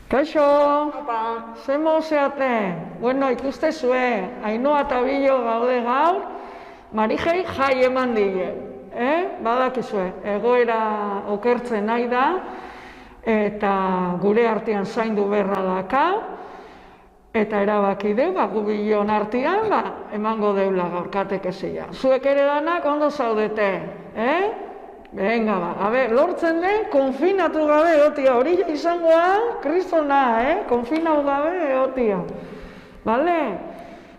Kaixo! Opa! Ze mozeate? Bueno, ikustezue, Ainhoa eta Bilo gaude gaur, Marijei jai eman die. Badakizue, egoera okertzen nahi da, eta gure artean zaindu beharra daka, eta erabaki deu, gu Bilon artean, emango deula gaur katekesia. Zuek ere danak ondo zaudete, Venga, lortzen den, konfinatu gabe egotia, hori izango da, kristona, konfinatu gabe egotia. Bale?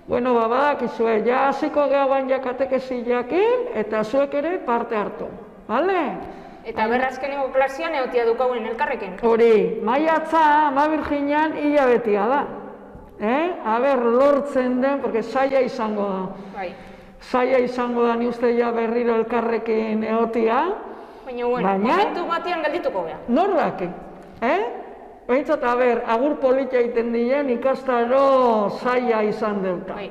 Bueno, badakizue, ja hasiko geha bain katekesi jakin, eta zuek ere parte hartu. Bale? Eta berrazkeneko klasean egotia dukauen elkarrekin. Hori, maiatza, ama Virginian, hilabetia da. Lortzen den, porque saia izango da. Bai. Zaila izango da ni uste ja berriro elkarrekin egotia. Baina, momentu batean geldituko geha. Nor daki, Behintzat, agur polita egiten dien ikastaro zaila izan deuta. Bai.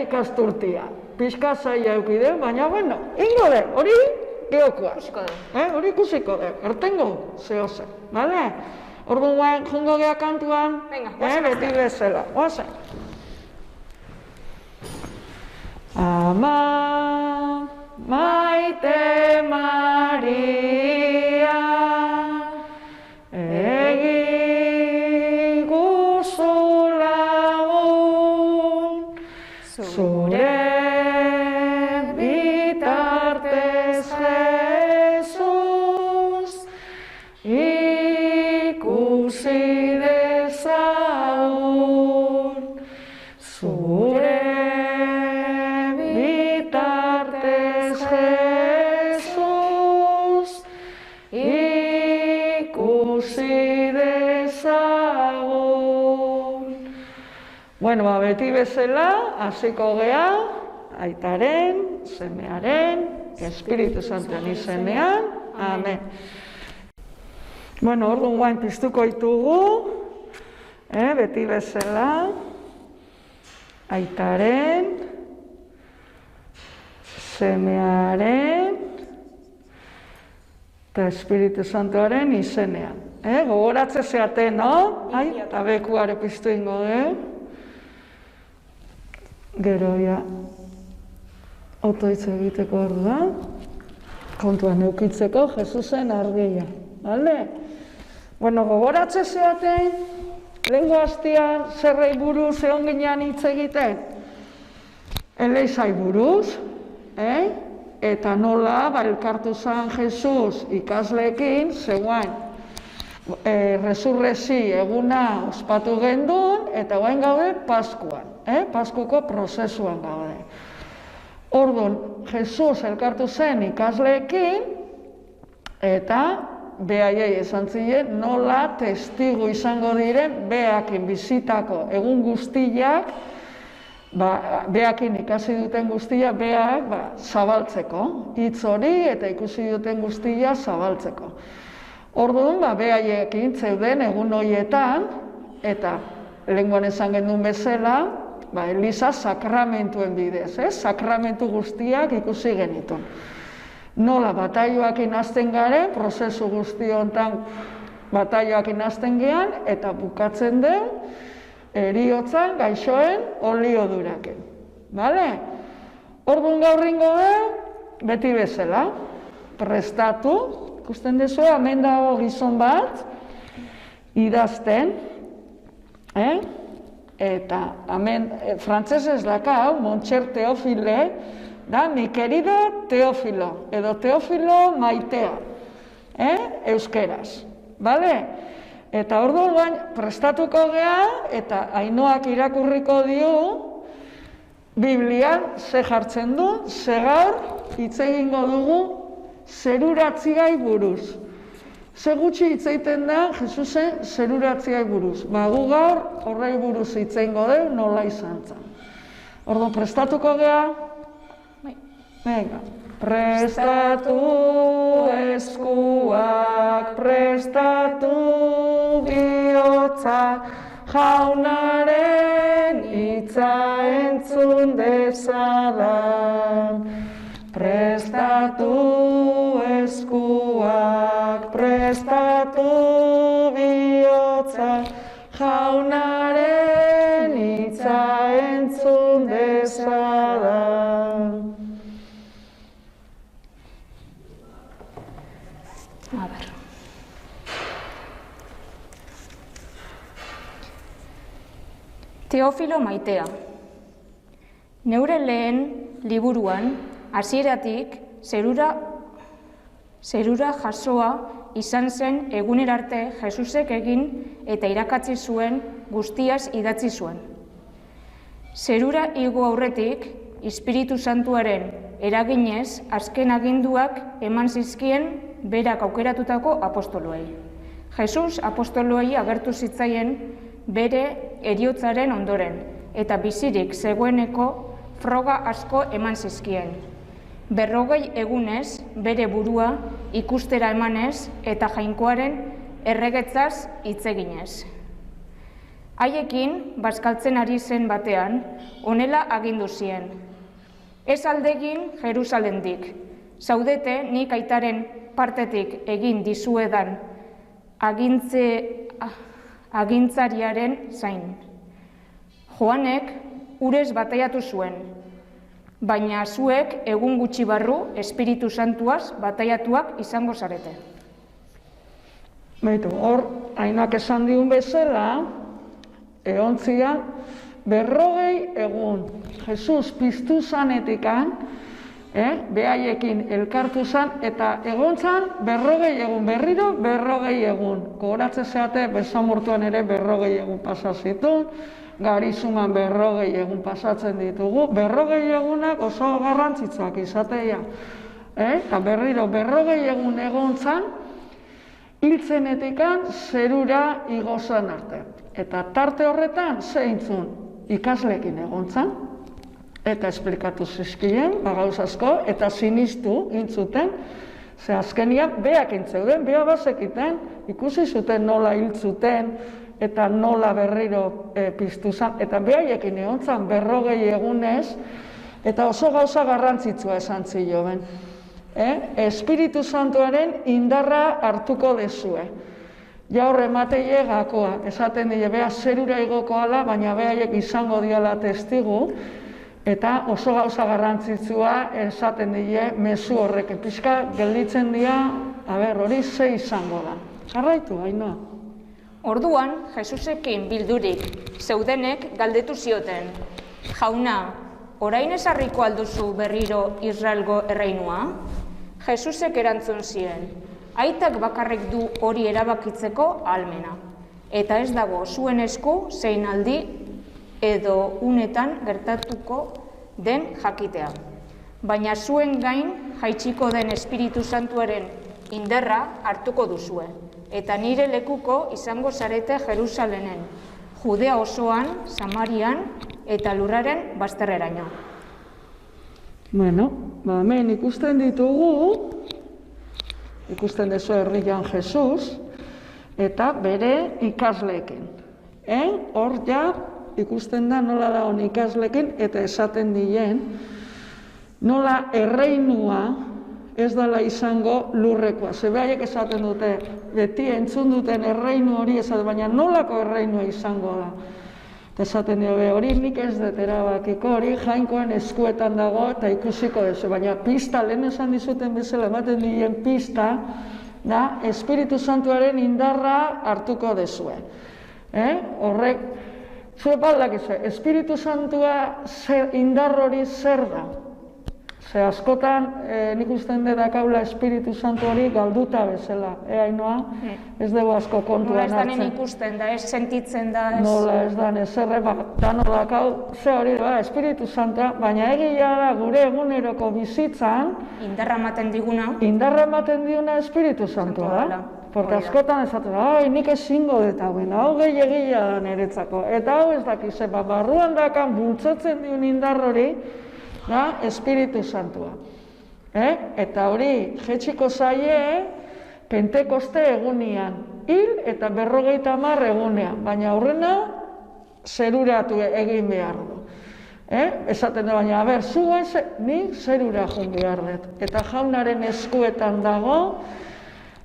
Ikasturtia. Pixka zaila eukide, baina, bueno, ingo de, hori geokoa. Ikusiko du. Hori ikusiko de, ertengo zehose, bale? Orduan, jungo geha kantuan, beti bezala, oazen. Ama, maite Maria, egi guzu lagun, zure bitartez Jesus, ikusi dezagun, zure Jesus, ikusi dezagun. Bueno, beti bezala, hasiko gea, Aitaren, Semearen, Espiritu Santuan izenean. Amen. Bueno, orduan guain piztuko ditugu, beti bezala, Aitaren, Semearen eta Espiritu Santuaren izenean. Gogoratze zeate, no? Eta bekuare piztu ingo, Gero, otoitz egiteko orduan, kontuan eukitzeko Jesusen argia. Bale? Bueno, gogoratze zeate, lehengo hastian zerrei buruz egon ginean hitz egiten? Eleizai buruz, eta nola elkartu zen Jesus ikasleekin, zegoen resurrezi eguna ospatu gendun, eta guain gaude Paskuan, Paskuko prozesuan gaude. Orduan, Jesus elkartu zen ikasleekin, eta behaiei esan ziren nola testigu izango diren behakin bizitako egun guztiak, behakin ikasi duten guztia, behak zabaltzeko, hitz hori eta ikusi duten guztia zabaltzeko. Orduan, behaiekin zeuden egun horietan, eta lehenguan esan gendun bezala, Eliza sakramentuen bidez, sakramentu guztiak ikusi genitun. Nola, bataioakin hasten garen, prozesu guzti honetan bataioakin hasten gean, eta bukatzen den, heriotzan gaixoen olioduraken. Bale? Orduan gaurringo beti bezala, prestatu, ikusten dezu, hemen dago gizon bat, idazten, eta hemen frantzesez daka, Montxer Teofile, da, mi querido Teofilo, edo Teofilo maitea, euskeraz, bale? Eta orduan prestatuko geha, eta Ainhoak irakurriko dio, Biblian ze jartzen du, ze gaur hitz egingo dugu zeruratziai buruz. Ze gutxi hitz egiten da Jesusen zeruratziai buruz. Gu gaur horrei buruz hitz egingo dugu nola izan zen. Orduan prestatuko geha? Venga. Prestatu eskuak, prestatu bihotza, jaunaren hitza entzun dezadan. Prestatu eskuak, prestatu bihotza, A ber. Teofilo maitea. Neure lehen liburuan, hasieratik zerura jasoa izan zen egunerarte Jesusek egin eta irakatsi zuen guztiaz idatzi zuen. Zerura igo aurretik, Espiritu Santuaren eraginez, azken aginduak eman zizkien berak aukeratutako apostoluei. Jesus apostoluei agertu zitzaien bere heriotzaren ondoren, eta bizirik zegoeneko froga asko eman zizkien. 40 egunez bere burua ikustera emanez eta jainkoaren erregetzaz hitz eginez. Haiekin, bazkaltzen ari zen batean, honela agindu zien. Ez aldegin Jerusalendik, zaudete nik aitaren partetik egin dizuedan agintzariaren zain. Joanek urez bataiatu zuen, baina zuek egun gutxi barru Espiritu Santuaz bataiatuak izango zarete. Beitu, hor, Ainak esan diun bezala, egontzian, 40 egun, Jesus piztu zanetikan, behaiekin elkartu zan, eta egontzan 40 egun, berriro 40 egun. Gogoratzen zeate, Besamortuan ere 40 egun pasazitun, Garizuman 40 egun pasatzen ditugu, 40 egunak oso garrantzitsuak izatea. Eta berriro 40 egun egontzan, hiltzenetikan zerura igozan arte. Eta tarte horretan, zeintzun, ikaslekin egontzan, eta esplikatu zizkien, gauz asko, eta sinistu intzuten, ze azkenian, beak intzeuden, bea bazekiten, ikusi zuten nola hiltzuten, eta nola berriro piztu zan, eta behaiekin egontzan 40 egunez, eta oso gauza garrantzitsua esan zioen. Espiritu Santuaren indarra hartuko dezue. Ja horre mateie gakoa, esaten die, beha zerura igoko ala, baina behaiek izango diala testigu, eta oso gauza garrantzitsua esaten die, mezu horrek pixka gelditzen dira, hori ze izango da. Jarraitu, Ainhoa. Orduan, Jesusekin bildurik zeudenek galdetu zioten, jauna, orain ezarriko alduzu berriro Israelgo erreinua? Jesusek erantzun zien, aitak bakarrik du hori erabakitzeko ahalmena, eta ez dago zuen esku zein aldi edo unetan gertatuko den jakitea. Baina zuen gain jaitsiko den Espiritu Santuaren indarra hartuko duzue, eta nire lekuko izango zarete Jerusalenen, Judea osoan, Samarian eta lurraren bazterreraino. Bueno, hemen ikusten ditugu, ikusten dezu herrian Jesus, eta bere ikasleekin. Hor ja ikusten da nola da hon ikasleekin, eta esaten dien, nola erreinua ez dela izango lurrekoa. Zebaiek esaten dute, beti entzun duten erreinu hori esaten, baina nolako erreinua izango da. Eta esaten dio, hori nik ez dut erabakiko, hori jainkoen eskuetan dago eta ikusiko dezu. Baina pista, lehen esan dizuten bezala, ematen dien pista, da, Espiritu Santuaren indarra hartuko dezue. Horrek, zure baldak izue, Espiritu Santua indar hori zer da? Ze askotan nik usten dakaula Espiritu Santu hori galduta bezala, Ainhoa? Ez dugu asko kontuan hartzen. Nola ez danen ikusten da, ez sentitzen da. Nola ez dan ezerre, dano dakau, ze hori da, Espiritu Santua, baina egia da gure eguneroko bizitzan indarra ematen diguna. Indarra ematen diuna Espiritu Santua da. Porque askotan esaten, nik ezingo dut hauen, hau gehiagia da niretzako. Eta hau ez dakize, barruan dakan bultzatzen diun indar hori, da, Espiritu Santua. Eta hori, jetxiko zaie, Pentekoste egunian, hil eta 50 egunean, baina aurrena zeruratu egin behar du. Esaten da, baina, zuen, ni zerura joan behar dut. Eta jaunaren eskuetan dago,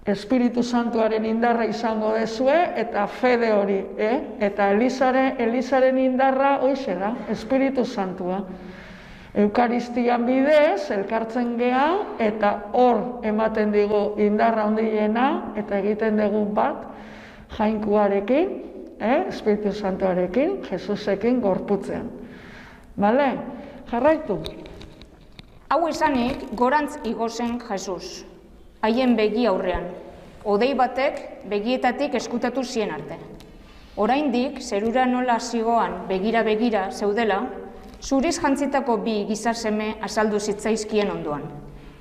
Espiritu Santuaren indarra izango dezue, eta fede hori, eta Elizaren indarra hoize da, Espiritu Santua. Eukaristian bidez, elkartzen gea, eta hor ematen digu indarra handiena, eta egiten dugu bat, jainkuarekin, Espiritu Santuarekin, Jesusekin gorputzean. Bale? Jarraitu. Hau esanik, gorantz igo zen Jesus, haien begi aurrean. Hodei batek begietatik eskutatu zien arte. Oraindik, zerura nola zigoan begira-begira zeudela, zuriz jantzitako bi gizaseme azaldu zitzaizkien ondoan.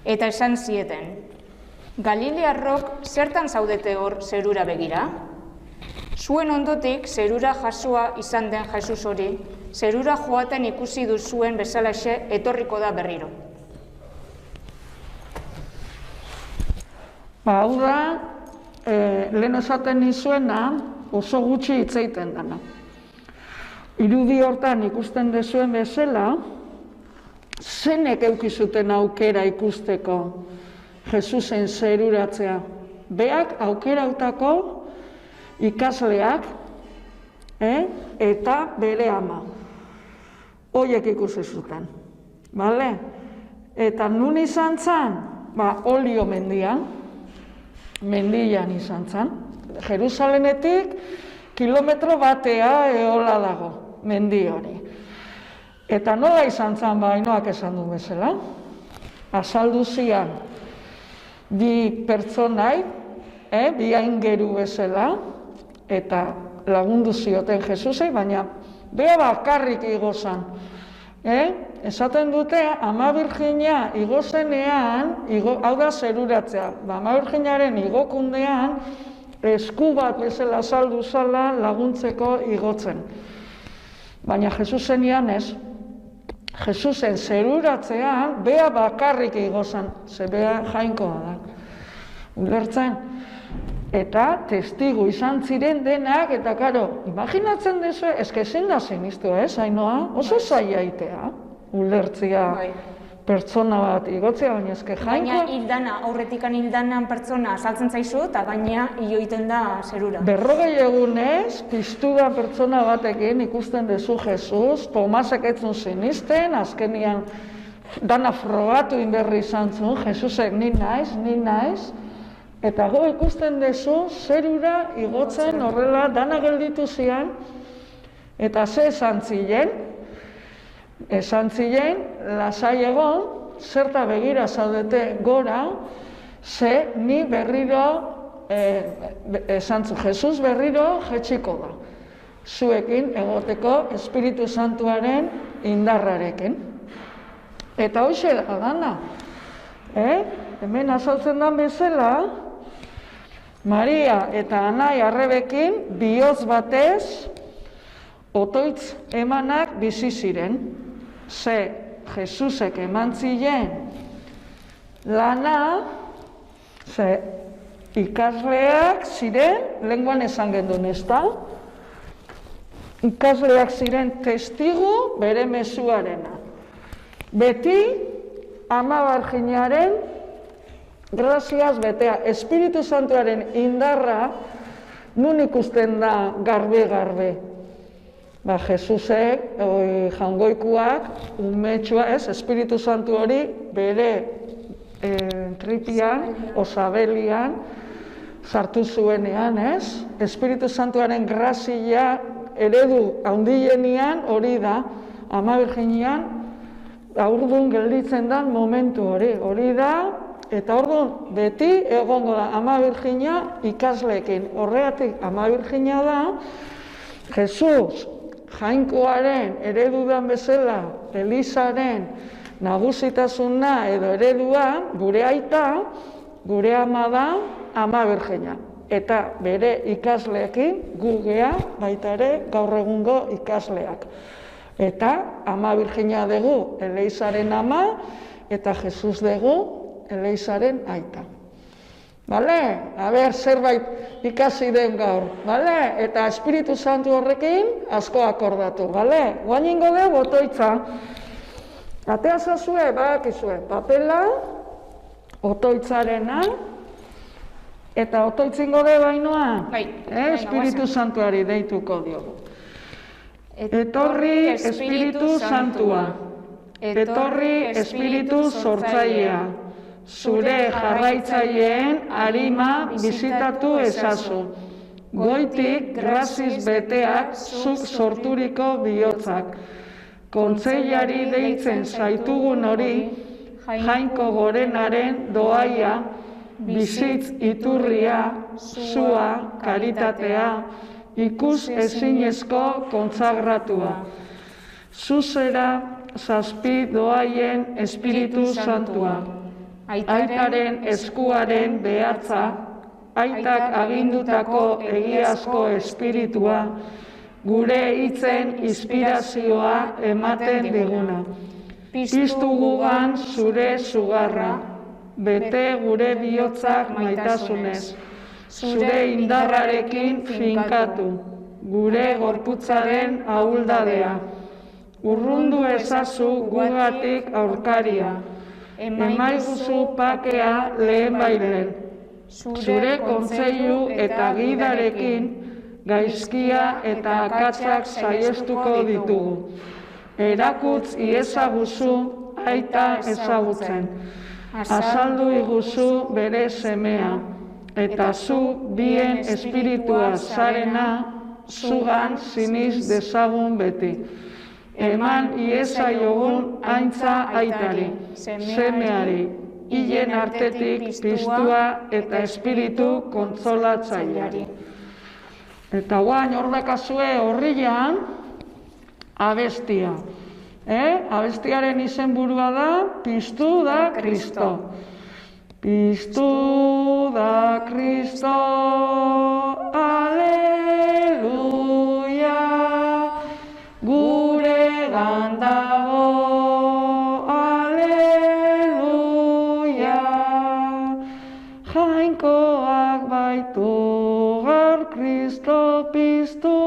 Eta esan zieten, Galilearrok zertan zaudete hor zerura begira? Zuen ondotik zerura jasoa izan den Jesus hori, zerura joaten ikusi duzuen bezalaxe etorriko da berriro. Hau da, lehen esaten nizuena, oso gutxi hitz egiten dana. Irudi hortan ikusten dezuen bezala, zenek eukizuten aukera ikusteko Jesusen zeruratzea. Beak aukerautako ikasleak eta bere ama. Hoiek ikusi zuten. Bale? Eta nun izan zen? Olio mendian. Mendian izan zen. Jerusalenetik kilometro batea eola dago, mendi hori. Eta nola izan zen Ainoak esan du bezala? Azaldu zian bi pertsonai, bi aingeru bezala, eta lagundu zioten Jesusei, baina bea bakarrik igo zen. Esaten dute, Ama Birjina igo zenean, hau da zeruratzea, Ama Birjinaren igokundean, esku bat bezala azaldu zala laguntzeko igotzen. Baina Jesusenian ez. Jesusen zeruratzean, bea bakarrik igo zen, ze bea jainkoa da. Ulertzen? Eta testigu izan ziren denak, eta karo, imaginatzen duzu, eske ezin da siniztu, Ainoa? Oso zaila itea, ulertzia pertsona bat igotzea, baina eske jainkoa... Baina hildana, aurretikan hildanan pertsona azaltzen zaizu, eta baina ioiten da zerura. 40 egunez, piztu da pertsona batekin ikusten duzu Jesus, Tomasek ez zuen sinisten, azkenian dana frogatu inberri izan zuen, Jesusek ni naiz, eta go ikusten duzu zerura igotzen horrela dana gelditu zian, eta ze esan ziren? Esan ziren, lasai egon, zerta begira zaudete gora, ze ni berriro, esan zu, Jesus berriro jetxiko da. Zuekin egoteko Espiritu Santuaren indarrarekin. Eta hoxe da dana. Hemen azaltzen den bezala, Maria eta Anai arrebekin bihotz batez otoitz emanak bizi ziren. Ze Jesusek eman ziren lana, ze ikasleak ziren, lenguan esan gendun ez da, ikasleak ziren testigu bere mezuarena. Beti Ama Birjinaren graziaz betea, Espiritu Santuaren indarra nun ikusten da garbe-garbe. Jesusek, jangoikuak, umetxua, Espiritu Santu hori bere tripian, osabelian, sartu zuenean, Espiritu Santuaren grazia eredu handienian hori da, Ama Birjinian, aurdun gelditzen da momentu hori da, eta orduan beti egongo da Ama Birjina ikasleekin. Horregatik Ama Birjina da, Jesus jainkoaren eredudan bezala, Elizaren nagusitasuna edo eredua, gure aita, gure ama da Ama Birjina. Eta bere ikasleekin gu gea baita ere gaur egungo ikasleak. Eta Ama Birjina dugu Elizaren ama, eta Jesus dugu Elizaren aita. Bale? Zerbait ikasi den gaur. Bale? Eta Espiritu Santu horrekin asko akordatu. Bale? Guaingo dugu otoitza. Atea zazue, bakizue, papela, otoitzarena, eta otoitzingo dugu Ainoa. Espiritu Santuari deituko diogu. Etorri Espiritu Santua. Etorri Espiritu sortzailea, zure jarraitzaileen arima bizitatu ezazu. Goitik graziz beteak zuk sorturiko bihotzak. Kontseilari deitzen zaitugun hori, Jainko Gorenaren doaia, bizitz iturria, sua, karitatea, ikus ezinezko kontsagratua. Zuzera zazpi doaien Espiritu Santua. Aitaren eskuaren behatza, aitak agindutako egiazko espiritua, gure hitzen inspirazioa ematen diguna. Piztu gugan zure sugarra, bete gure bihotzak maitasunez, zure indarrarekin finkatu, gure gorputzaren ahuldadea. Urrundu ezazu gugatik aurkaria, emaiguzu pakea lehenbailen, zure kontseilu eta gidarekin gaizkia eta akatsak saiestuko ditugu. Erakutz iezaguzu aita ezagutzen, azaldu iguzu bere semea, eta zu bien espiritua zarena zugan siniz dezagun beti. Eman iezaiogun aintza aitari, semeari, hilen artetik piztua eta espiritu kontsolatzaileari. Eta guain hor dakazue horrian abestia. Abestiaren izenburua da Piztu da Kristo. Piztu da Kristo, aleluia, guregan dago, aleluia, Jainkoak baitu gaur Kristo piztu,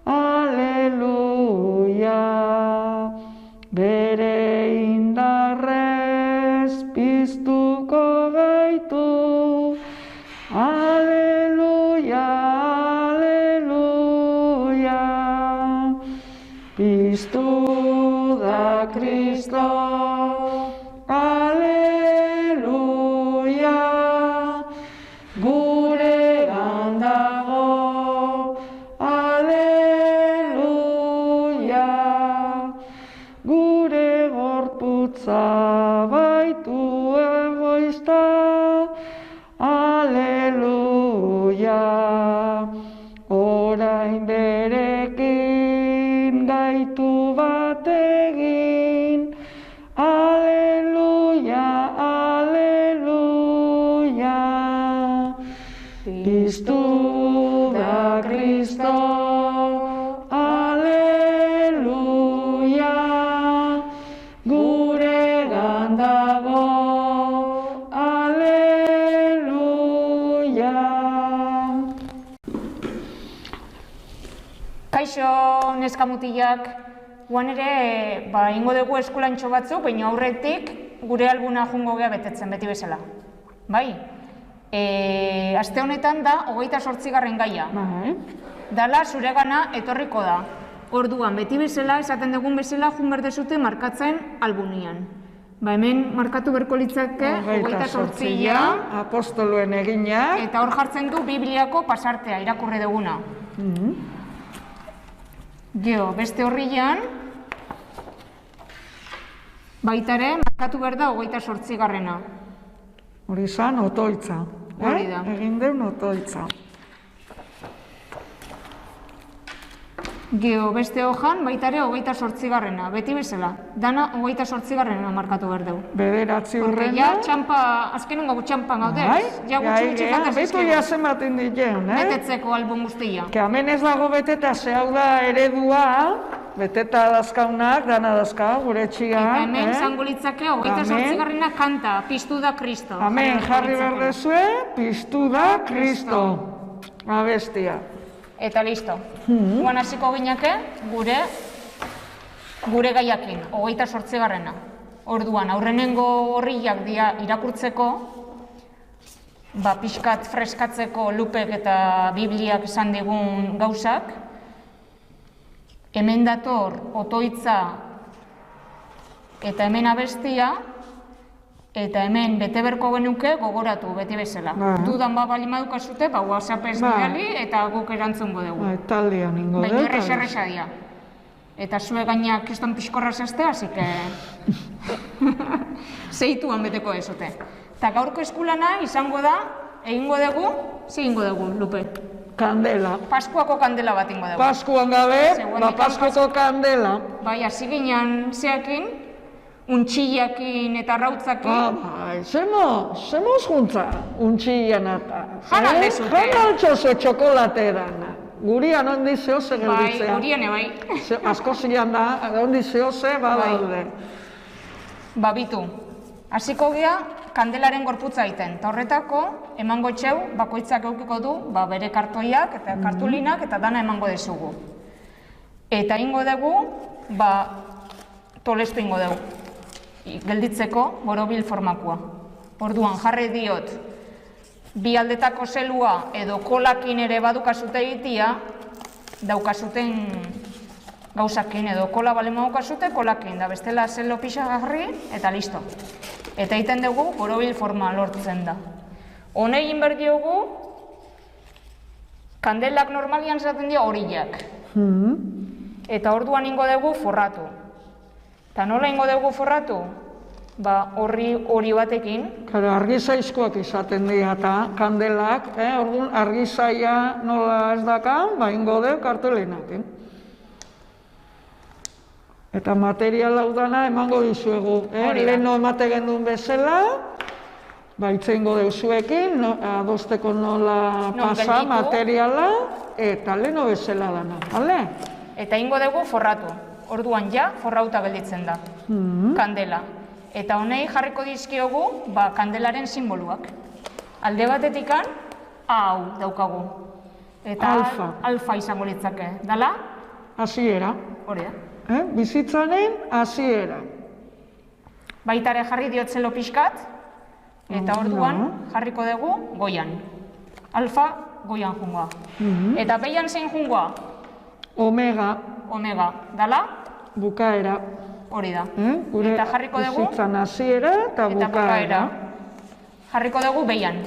aleluia, bere indarrez piztuko gaitu, aleluia, aleluia, piztu da Kristo, aleluia, guregan dago, aleluia, gure gorputza baitu egoizta, aleluia, orain berekin gaitu bat egin, aleluia, aleluia, piztu da Kristo, aleluia, guregan dago, aleluia. Kaixo neskamutilak, guan ere, ingo dugu eskulantxo batzuk, baina aurretik gure albuna jungo gea betetzen, beti bezala. Bai? Aste honetan da, 28. gaia. Dala zuregana etorriko da. Orduan, beti bezala, esaten dugun bezala, jun berdezute markatzen albunian. Hemen markatu berko litzake 28. apostoluen eginak. Eta hor jartzen du Bibliako pasartea, irakurri duguna. Gero, beste horrian, baitare, markatu behar da 28. Hori izan, otoitza. Hori da. Egin deun otoitza. Gero, beste hojan, baitare 28. Beti bezala. Dana 28. markatu behar dugu. Bederatzi Porque hurrena. ja, txampa, azkenun gau txampan gaudez. Ja, gutxi falta Betu zizkigu. jasematen dituen, Betetzeko album guztia. Que hemen ez dago beteta, ze hau da eredua, beteta dazkaunak, dana dazka, gure txigan. Eta hemen izango litzake 28. kanta, Piztu da Kristo. Hemen jarri behar dezue, Piztu da Kristo. Abestia. Eta listo. Guan hasiko gineke, gure gaiakin, 28. Orduan, aurrenengo horriak dia irakurtzeko, pixkat freskatzeko Lupek eta Bibliak esan digun gauzak, hemen dator otoitza eta hemen abestia, eta hemen bete berko genuke gogoratu, beti bezala. Dudan bali madukazute, WhatsApp ez bidali, eta guk erantzungo dugu. Taldean ingo dugu. Baina erresa dia. Eta zue gainak kriston pixkorra zazte, hasi que... Zeituan beteko ezote. Eta gaurko eskulana izango da, egingo dugu, egingo dugu, Lupe? Kandela. Paskuako kandela bat ingo dugu. Paskuan gabe, Paskuako kandela. Bai, hasi ginen zeakin, untxillakin eta rautzakin. Bai, zemoz juntza, untxillan eta. Jara dezute. Jara altxozo txokolate dana. Gurian ondi zehose gelditzea. Bai, gurian bai. Asko zian da, ondi zehose badaude. Babitu, hasiko gea kandelaren gorputza egiten. Eta horretako, emango txeu, bakoitzak eukiko du, bere kartoiak eta kartulinak eta dana emango dezugu. Eta ingo dugu, tolestu ingo dugu. Gelditzeko borobil formakoa. Orduan jarri diot, bi aldetako zelua edo kolakin ere badukazute egitea, daukazuten gauzakin edo kola balema daukazute, kolakin, da bestela zelo pixa garri eta listo. Eta egiten dugu borobil forma lortzen da. Honei inberdiogu, kandelak normalian zaten dira horiak. Eta orduan ingo dugu forratu. Eta nola ingo dugu forratu? Hori batekin. Argizaizkoak izaten dira eta kandelak, orduan argizaia nola ez dakan, ingo dugu kartulenak. Eta material hau dana emango dizuegu. Leheno emate genduen bezala, itzengo dugu zuekin, adosteko nola pasa materiala, eta leheno bezala dana. Eta ingo dugu forratu. Orduan forrauta gelditzen da, kandela. Eta honei jarriko dizkiogu, kandelaren simboluak. Alde batetikan, hau daukagu. Eta alfa izango litzake. Dala? Hasiera. Hori da. Bizitzanen hasiera. Baitare jarri diotzelo pixkat, eta orduan jarriko dugu goian. Alfa goian jungoa. Eta behian zein jungoa? Omega. Omega. Dala? Bukaera. Hori da. Eta jarriko dugu bizitzan hasiera eta bukaera. Jarriko dugu behian.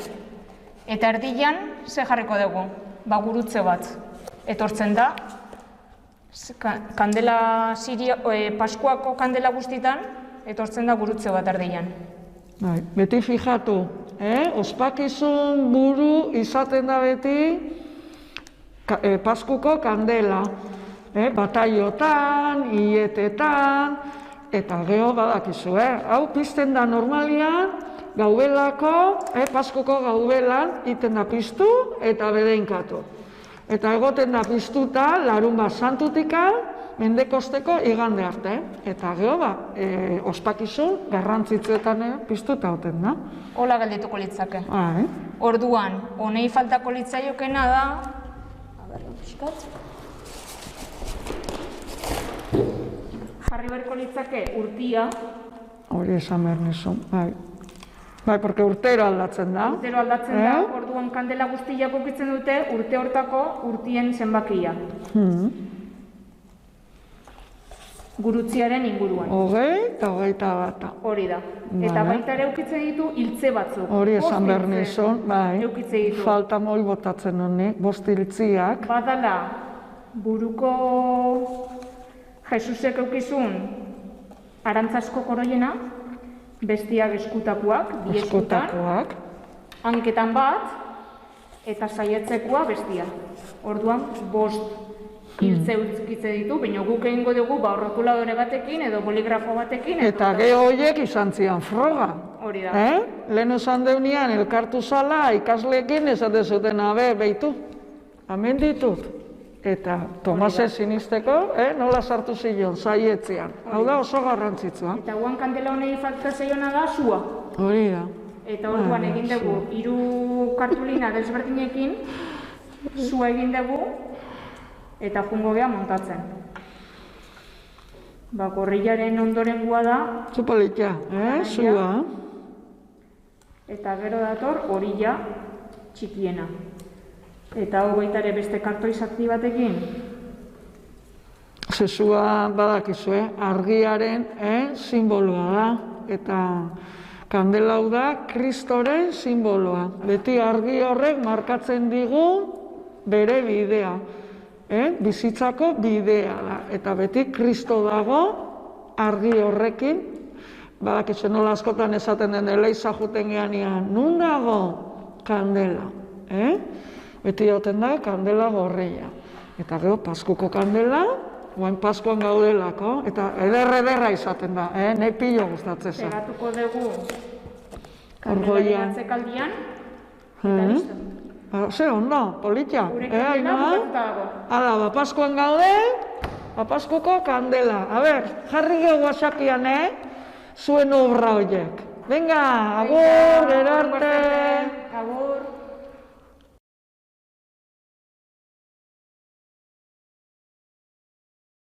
Eta erdian ze jarriko dugu? Gurutze bat. Etortzen da, Paskuako kandela guztitan, etortzen da gurutze bat erdian. Beti fijatu, ospakizun buru izaten da beti Paskuko kandela. Bataiotan, hietetan, eta geho badakizu, hau pizten da normalian, gaubelako, Paskuko gaubelan, iten da piztu eta bedeinkatu. Eta egoten da piztuta, larun bat santutika, mendekosteko igande arte. Eta geho ospakizun garrantzitzetan piztuta hoten da. Hola geldituko litzake. Orduan, honei faltako litzaiokena da, jarri berko litzake urtia. Hori esan behar nizu, porque urtero aldatzen da. Urtero aldatzen da, orduan kandela guztiak ukitzen dute urte hortako urtien zenbakia. Gurutziaren inguruan. 20 eta 21. Hori da. Eta baita ere ukitzen ditu hiltze batzuk. Hori esan behar nizu, falta moi botatzen honek, 5 hiltziak. Badala, buruko Jesusek eukizun arantzasko koroiena, bestiak eskutakoak, bi eskutan, hanketan bat, eta saietzekoa bestia. Orduan, 5 hiltze utzkitze ditu, baina guk egingo dugu rotuladore batekin edo boligrafo batekin. Eta geho horiek izan zian froga. Hori da. Lehen esan deunian, elkartu zala, ikasleekin esate zuten, behitu, hemen ditut. Eta Tomase sinisteko, nola sartu zion, saietzean. Hau da oso garrantzitsua. Eta guan kandela honei falta zeiona da, sua. Hori da. Eta orduan egin dugu, 3 kartulina desberdinekin, sua egin dugu, eta jungo geha montatzen. Gorrilaren ondorengua da... Zupolitia, sua. Eta gero dator, horilla txikiena. Eta hau baita ere beste kartoi zati batekin. Jesua badakizue, argiaren simboloa da, eta kandela hau da Kristoren simboloa. Beti argi horrek markatzen digu bere bidea, bizitzako bidea da. Eta beti Kristo dago argi horrekin, badakizue nola askotan esaten den Eliza juten geanean, nun dago kandela, beti joten da kandela gorria. Eta gero Paskuko kandela, oain Paskoan gaudelako, eta ederra izaten da, nahi pilo gustatzen zen. Pegatuko dugu kandelaren atzekaldian, eta listo. Ze ondo, politia. Gure kandela bukatuta dago. Hala, Paskoan gaude, Paskuko kandela. A ber, jarri geu WhatsAppian, zuen obra horiek. Venga, agur,